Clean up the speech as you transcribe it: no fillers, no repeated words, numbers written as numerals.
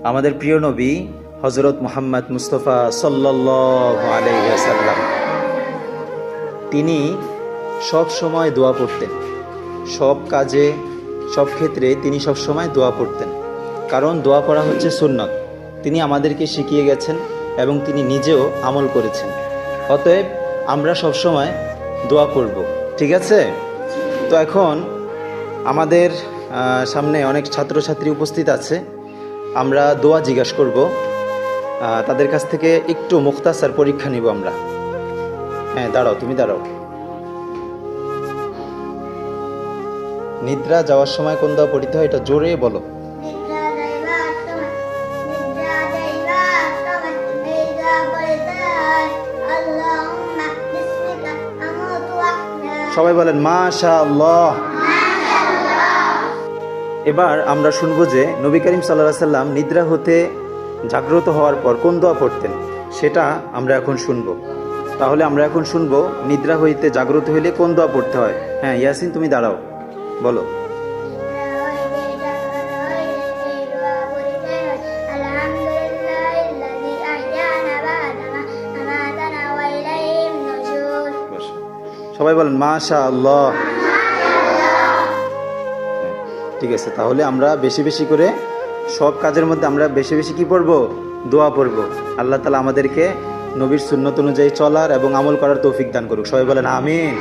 আমাদের প্রিয় নবী হযরত মুহাম্মদ মুস্তাফা সাল্লাল্লাহু আলাইহি ওয়াসাল্লাম তিনি সব সময় দোয়া পড়তেন। সব কাজে, সব ক্ষেত্রে তিনি সব সময় দোয়া পড়তেন, কারণ দোয়া পড়া হচ্ছে সুন্নত। তিনি আমাদেরকে শিখিয়ে গেছেন এবং তিনি নিজেও আমল করেছেন। অতএব আমরা সব সময় দোয়া করব, ঠিক আছে? তো এখন আমাদের সামনে অনেক ছাত্রছাত্রী উপস্থিত আছে, আমরা দোয়া জিজ্ঞাসা করব, তাদের কাছ থেকে একটু মুখতাসার পরীক্ষা নিব আমরা। হ্যাঁ, দাঁড়াও, তুমি দাঁড়াও। নিদ্রা যাওয়ার সময় কোন দোয়া পড়তে হয়, এটা জোরে বলো। সবাই বলেন মাশাআল্লাহ। এবার আমরা শুনবো যে নবী করিম সাল্লাল্লাহু আলাইহি সাল্লাম নিদ্রা হতে জাগ্রত হওয়ার পর কোন দোয়া পড়তেন, সেটা আমরা এখন শুনবো। তাহলে আমরা এখন শুনবো নিদ্রা হইতে জাগ্রত হইলে কোন দোয়া পড়তে হয়। হ্যাঁ ইয়াসিন, তুমি দাঁড়াও, বলো। সবাই বলেন মাশাআল্লাহ। ঠিক আছে, তাহলে আমরা বেশি বেশি করে সব কাজের মধ্যে আমরা বেশি বেশি কি পড়বো? দোয়া পড়বো। আল্লাহ তাআলা আমাদেরকে নবীর সুন্নত অনুযায়ী চলার এবং আমল করার তৌফিক দান করুক। সবাই বলেন আমিন।